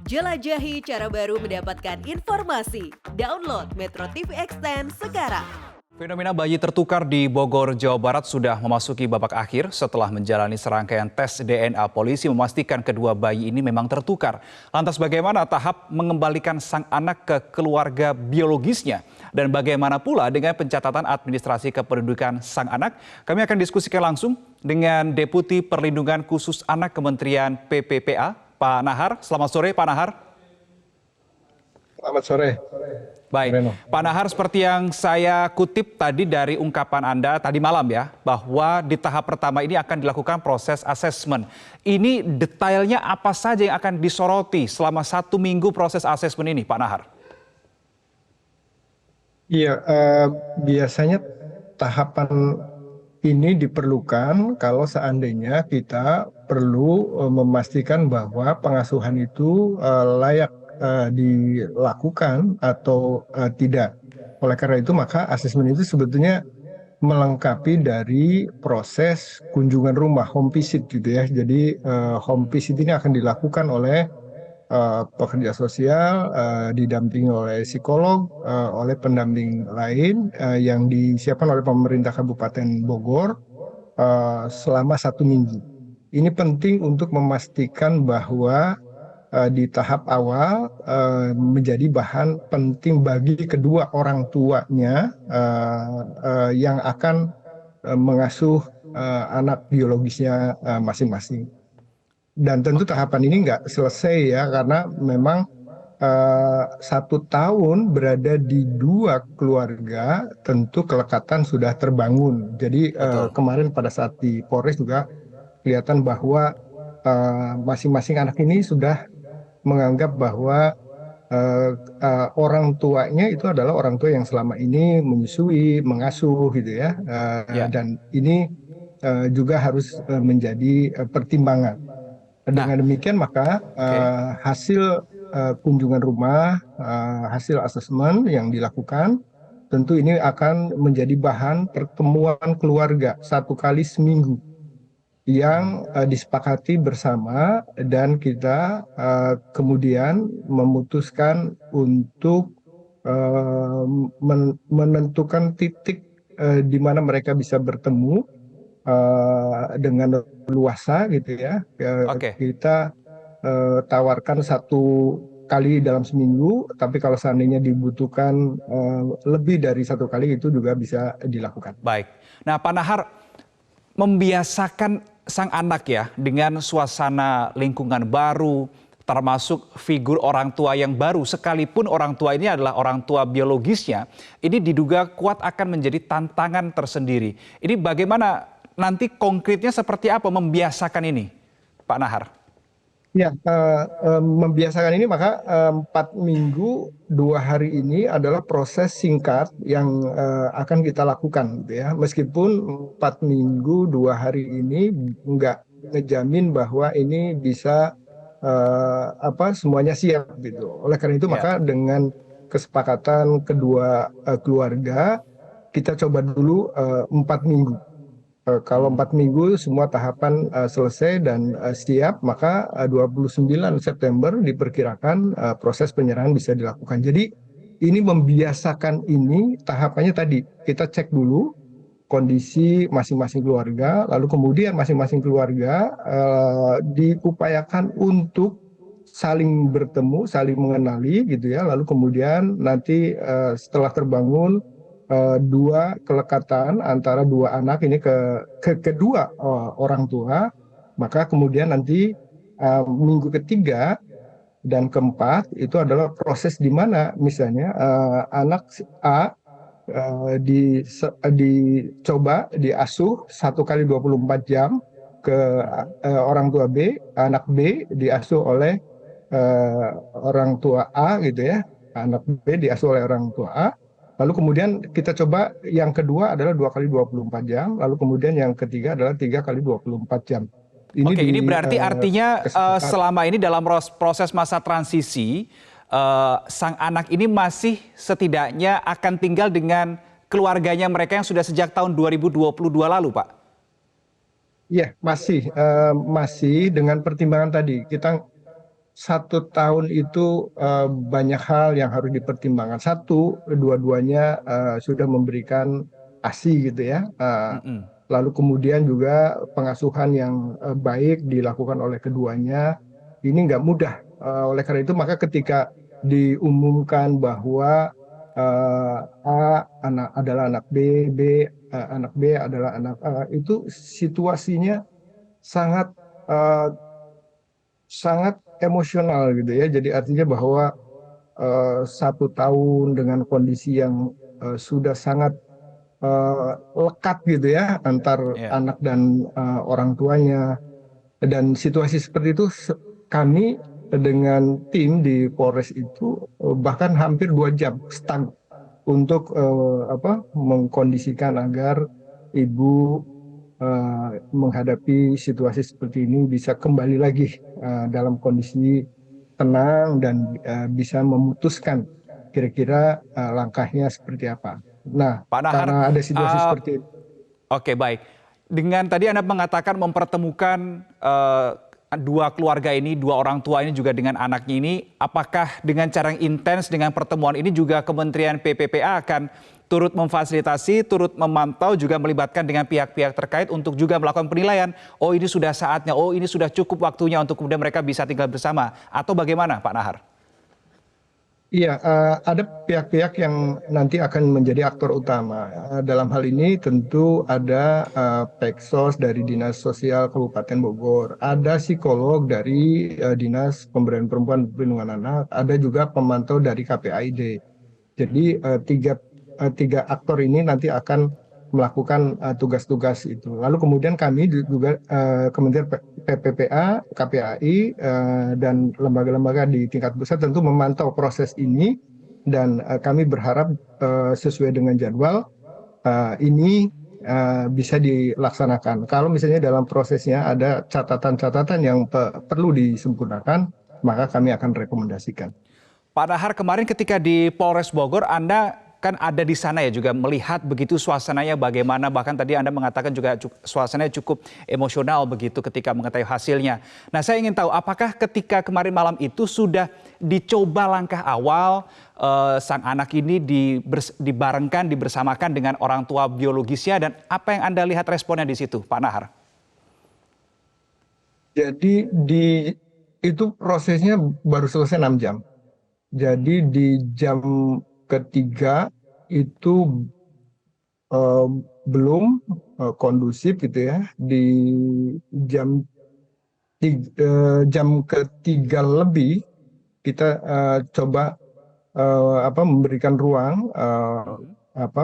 Jelajahi cara baru mendapatkan informasi. Download Metro TV Extend sekarang. Fenomena bayi tertukar di Bogor, Jawa Barat sudah memasuki babak akhir setelah menjalani serangkaian tes DNA. Polisi memastikan kedua bayi ini memang tertukar. Lantas bagaimana tahap mengembalikan sang anak ke keluarga biologisnya? Dan bagaimana pula dengan pencatatan administrasi kependudukan sang anak? Kami akan diskusikan langsung dengan Deputi Perlindungan Khusus Anak Kementerian PPPA, Pak Nahar. Selamat sore, Pak Nahar. Selamat sore. Baik, Reno. Pak Nahar, seperti yang saya kutip tadi dari ungkapan Anda tadi malam ya, bahwa di tahap pertama ini akan dilakukan proses asesmen. Ini detailnya apa saja yang akan disoroti selama 1 minggu proses asesmen ini, Pak Nahar? Iya, biasanya tahapan ini diperlukan kalau seandainya kita perlu memastikan bahwa pengasuhan itu layak dilakukan atau tidak. Oleh karena itu maka asesmen itu sebetulnya melengkapi dari proses kunjungan rumah, home visit gitu ya. Jadi home visit ini akan dilakukan oleh pekerja sosial, didampingi oleh psikolog, oleh pendamping lain yang disiapkan oleh pemerintah Kabupaten Bogor selama 1 minggu. Ini penting untuk memastikan bahwa di tahap awal menjadi bahan penting bagi kedua orang tuanya yang akan mengasuh anak biologisnya masing-masing. Dan tentu tahapan ini nggak selesai ya, karena memang 1 tahun berada di 2 keluarga, tentu kelekatan sudah terbangun. Jadi Betul. kemarin pada saat di Polres juga kelihatan bahwa masing-masing anak ini sudah menganggap bahwa orang tuanya itu adalah orang tua yang selama ini menyusui, mengasuh gitu ya. Ya. Dan ini juga harus menjadi pertimbangan. Dengan demikian maka hasil kunjungan rumah, hasil asesmen yang dilakukan, tentu ini akan menjadi bahan pertemuan keluarga 1 kali seminggu yang disepakati bersama, dan kita kemudian memutuskan untuk menentukan titik di mana mereka bisa bertemu dengan luasa gitu ya. Oke. Kita tawarkan 1 kali dalam seminggu, tapi kalau seandainya dibutuhkan lebih dari 1 kali itu juga bisa dilakukan. Baik. Nah, Pak Nahar, membiasakan sang anak ya dengan suasana lingkungan baru, termasuk figur orang tua yang baru, sekalipun orang tua ini adalah orang tua biologisnya, ini diduga kuat akan menjadi tantangan tersendiri. Ini bagaimana nanti konkretnya seperti apa membiasakan ini, Pak Nahar? Ya, membiasakan ini maka 4 minggu 2 hari ini adalah proses singkat yang akan kita lakukan gitu ya. Meskipun 4 minggu 2 hari ini nggak ngejamin bahwa ini bisa semuanya siap gitu. Oleh karena itu maka dengan kesepakatan kedua keluarga, kita coba dulu 4 minggu. Kalau 4 minggu semua tahapan selesai dan siap, maka 29 September diperkirakan proses penyerahan bisa dilakukan. Jadi ini membiasakan ini tahapannya tadi, kita cek dulu kondisi masing-masing keluarga, lalu kemudian masing-masing keluarga diupayakan untuk saling bertemu, saling mengenali gitu ya, lalu kemudian nanti setelah terbangun 2 kelekatan antara 2 anak ini ke kedua orang tua, maka kemudian nanti minggu ketiga dan keempat itu adalah proses di mana misalnya anak A dicoba diasuh 1 kali 24 jam ke orang tua B, anak B diasuh oleh orang tua A gitu ya, anak B diasuh oleh orang tua A. Lalu kemudian kita coba yang kedua adalah 2 kali 24 jam, lalu kemudian yang ketiga adalah 3 kali 24 jam. Oke, ini berarti artinya selama ini dalam proses masa transisi, sang anak ini masih setidaknya akan tinggal dengan keluarganya mereka yang sudah sejak tahun 2022 lalu, Pak? Iya, masih dengan pertimbangan tadi. Kita 1 tahun itu banyak hal yang harus dipertimbangkan. Satu, dua-duanya sudah memberikan ASI gitu ya. Mm-mm. Lalu kemudian juga pengasuhan yang baik dilakukan oleh keduanya. Ini nggak mudah. Oleh karena itu maka ketika diumumkan bahwa A adalah anak B, anak B adalah anak A, itu situasinya sangat eh, sangat emosional gitu ya. Jadi artinya bahwa 1 tahun dengan kondisi yang sudah sangat lekat gitu ya antar Ya. anak dan orang tuanya. Dan situasi seperti itu kami dengan tim di Polres itu bahkan hampir 2 jam stand untuk mengkondisikan agar ibu menghadapi situasi seperti ini bisa kembali lagi dalam kondisi tenang dan bisa memutuskan kira-kira langkahnya seperti apa. Nah, Pak Nahar, karena ada situasi uh, seperti itu. oke, baik. Dengan tadi Anda mengatakan mempertemukan dua keluarga ini, dua orang tua ini juga dengan anaknya ini, apakah dengan cara yang intens dengan pertemuan ini juga Kementerian PPPA akan turut memfasilitasi, turut memantau, juga melibatkan dengan pihak-pihak terkait untuk juga melakukan penilaian, oh ini sudah saatnya, oh ini sudah cukup waktunya untuk kemudian mereka bisa tinggal bersama, atau bagaimana Pak Nahar? Iya, ada pihak-pihak yang nanti akan menjadi aktor utama. Dalam hal ini tentu ada Peksos dari Dinas Sosial Kabupaten Bogor, ada psikolog dari Dinas Pemberdayaan Perempuan dan Perlindungan Anak, ada juga pemantau dari KPAID. Jadi tiga aktor ini nanti akan melakukan tugas-tugas itu. Lalu kemudian kami juga Kementerian PPPA, KPAI, dan lembaga-lembaga di tingkat pusat tentu memantau proses ini dan kami berharap sesuai dengan jadwal ini bisa dilaksanakan. Kalau misalnya dalam prosesnya ada catatan-catatan yang perlu disempurnakan, maka kami akan rekomendasikan. Pak Nahar, kemarin ketika di Polres Bogor, Anda kan ada di sana ya juga melihat begitu suasananya bagaimana, bahkan tadi Anda mengatakan juga suasananya cukup emosional begitu ketika mengetahui hasilnya. Nah, saya ingin tahu apakah ketika kemarin malam itu sudah dicoba langkah awal sang anak ini dibarengkan, dibersamakan dengan orang tua biologisnya, dan apa yang Anda lihat responnya di situ, Pak Nahar? Jadi itu prosesnya baru selesai 6 jam. Jadi di jam ketiga itu belum kondusif gitu ya. Di jam jam ketiga lebih kita coba memberikan ruang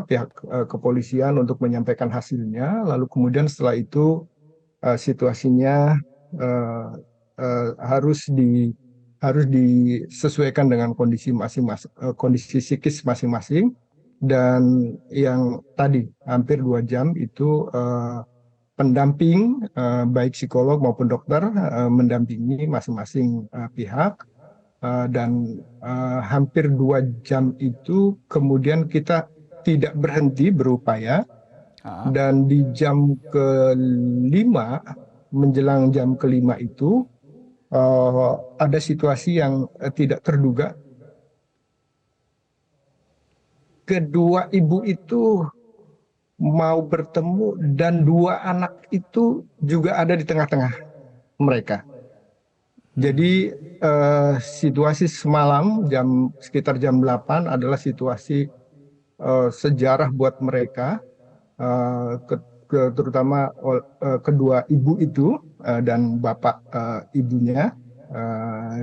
pihak kepolisian untuk menyampaikan hasilnya. Lalu kemudian setelah itu situasinya eh, harus disesuaikan dengan kondisi masing-masing, kondisi psikis masing-masing. Dan yang tadi hampir 2 jam itu pendamping baik psikolog maupun dokter mendampingi masing-masing pihak. Dan hampir 2 jam itu kemudian kita tidak berhenti berupaya. Dan di jam kelima, menjelang jam kelima itu ada situasi yang tidak terduga. Kedua ibu itu mau bertemu dan dua anak itu juga ada di tengah-tengah mereka. Jadi situasi semalam sekitar jam 8 adalah situasi sejarah buat mereka, terutama kedua ibu itu dan bapak ibunya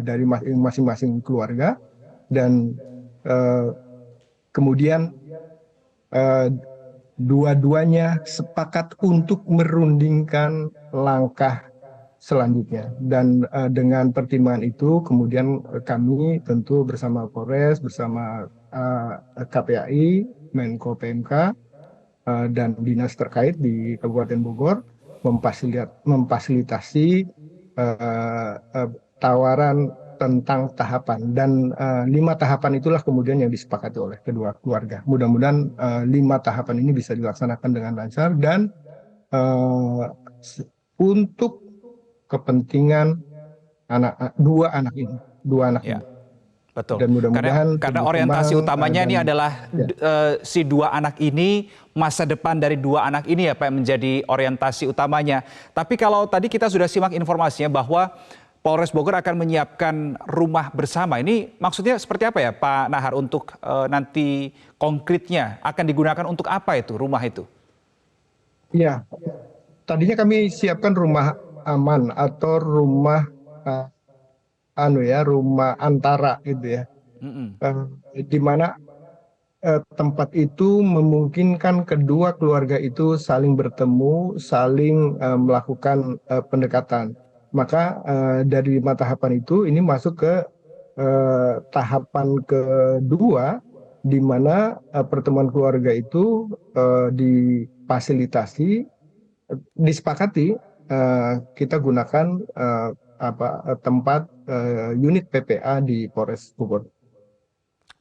dari masing-masing keluarga. Dan kemudian dua-duanya sepakat untuk merundingkan langkah selanjutnya. Dan dengan pertimbangan itu kemudian kami tentu bersama Polres, bersama KPAI, Menko PMK, dan dinas terkait di Kabupaten Bogor memfasilitasi tawaran tentang tahapan. Dan 5 tahapan itulah kemudian yang disepakati oleh kedua keluarga. Mudah-mudahan 5 tahapan ini bisa dilaksanakan dengan lancar dan untuk kepentingan dua anak Ya, ini. betul. Dan mudah-mudahan Karena tumbuh orientasi kembang, utamanya ini dan adalah ya, si dua anak ini, masa depan dari dua anak ini ya Pak yang menjadi orientasi utamanya. Tapi kalau tadi kita sudah simak informasinya bahwa Polres Bogor akan menyiapkan rumah bersama. Ini maksudnya seperti apa ya Pak Nahar untuk nanti konkretnya akan digunakan untuk apa itu rumah itu? ya. Tadinya kami siapkan rumah aman atau rumah eh, rumah antara gitu ya. Mm-mm. Di mana tempat itu memungkinkan kedua keluarga itu saling bertemu, saling melakukan pendekatan. Maka dari 5 tahapan itu ini masuk ke tahapan kedua, di mana pertemuan keluarga itu difasilitasi, disepakati kita gunakan tempat unit PPA di Polres Bogor.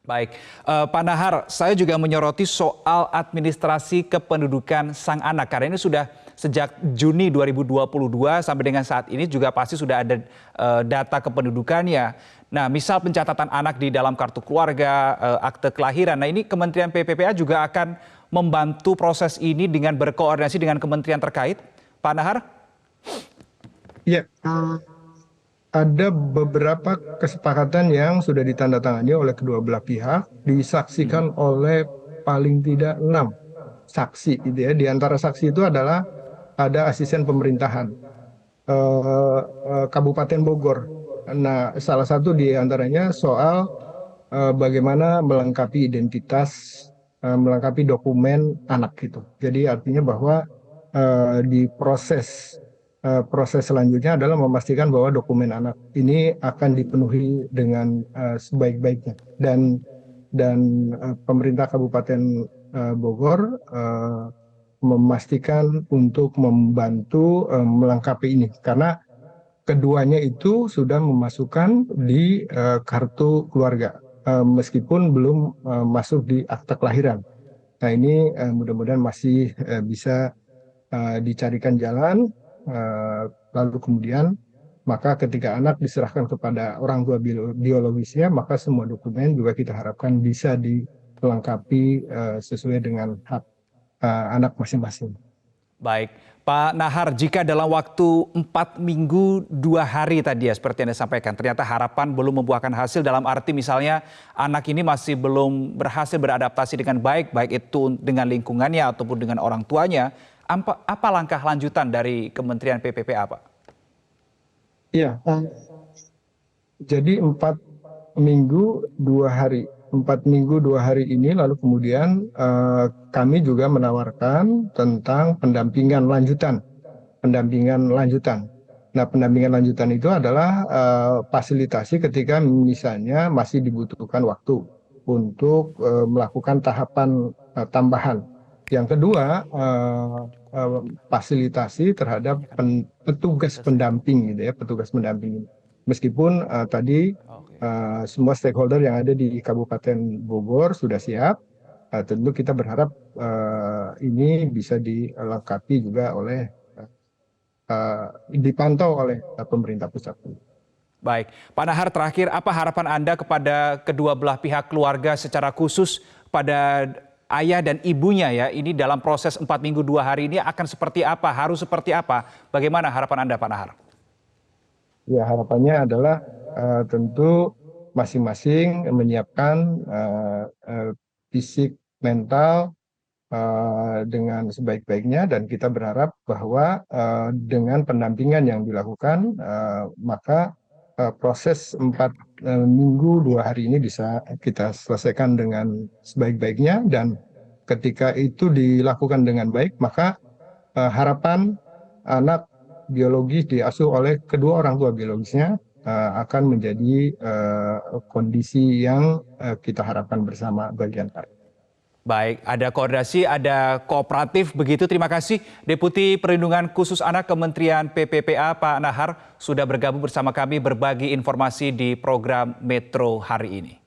Baik, Pak Nahar, saya juga menyoroti soal administrasi kependudukan sang anak. Karena ini sudah sejak Juni 2022 sampai dengan saat ini juga pasti sudah ada data kependudukannya. Nah, misal pencatatan anak di dalam kartu keluarga, akte kelahiran. Nah, ini Kementerian PPPA juga akan membantu proses ini dengan berkoordinasi dengan kementerian terkait, Pak Nahar? Ya, ada beberapa kesepakatan yang sudah ditandatangani oleh kedua belah pihak, disaksikan oleh paling tidak 6 saksi, gitu ya. Di antara saksi itu adalah ada asisten pemerintahan Kabupaten Bogor. Nah, salah satu di antaranya soal bagaimana melengkapi identitas, melengkapi dokumen anak gitu. Jadi artinya bahwa di proses selanjutnya adalah memastikan bahwa dokumen anak ini akan dipenuhi dengan sebaik-baiknya, dan pemerintah Kabupaten Bogor memastikan untuk membantu melengkapi ini, karena keduanya itu sudah memasukkan di kartu keluarga meskipun belum masuk di akta kelahiran. Nah, ini mudah-mudahan masih bisa dicarikan jalan. Lalu kemudian maka ketika anak diserahkan kepada orang tua biologisnya, maka semua dokumen juga kita harapkan bisa dilengkapi sesuai dengan hak anak masing-masing. Baik, Pak Nahar, jika dalam waktu 4 minggu 2 hari tadi ya seperti yang Anda sampaikan, ternyata harapan belum membuahkan hasil, dalam arti misalnya anak ini masih belum berhasil beradaptasi dengan baik, baik itu dengan lingkungannya ataupun dengan orang tuanya, apa langkah lanjutan dari Kementerian PPPA, Pak? Iya, jadi 4 minggu 2 hari. 4 minggu 2 hari ini, lalu kemudian kami juga menawarkan tentang pendampingan lanjutan. Nah, pendampingan lanjutan itu adalah fasilitasi ketika misalnya masih dibutuhkan waktu untuk melakukan tahapan tambahan. Yang kedua, fasilitasi terhadap petugas pendamping, gitu ya, petugas pendamping. Meskipun tadi semua stakeholder yang ada di Kabupaten Bogor sudah siap, tentu kita berharap ini bisa dilengkapi juga oleh dipantau oleh pemerintah pusat. Baik, Pak Nahar, terakhir apa harapan Anda kepada kedua belah pihak keluarga secara khusus pada ayah dan ibunya ya, ini dalam proses 4 minggu 2 hari ini akan seperti apa, harus seperti apa? Bagaimana harapan Anda, Pak Nahar? Ya, harapannya adalah tentu masing-masing menyiapkan fisik, mental dengan sebaik-baiknya, dan kita berharap bahwa dengan pendampingan yang dilakukan maka proses 4 minggu 2 hari ini bisa kita selesaikan dengan sebaik-baiknya, dan ketika itu dilakukan dengan baik maka harapan anak biologis diasuh oleh kedua orang tua biologisnya akan menjadi kondisi yang kita harapkan bersama bagian baik. Baik, ada koordinasi, ada kooperatif begitu. Terima kasih Deputi Perlindungan Khusus Anak Kementerian PPPA Pak Nahar sudah bergabung bersama kami berbagi informasi di program Metro hari ini.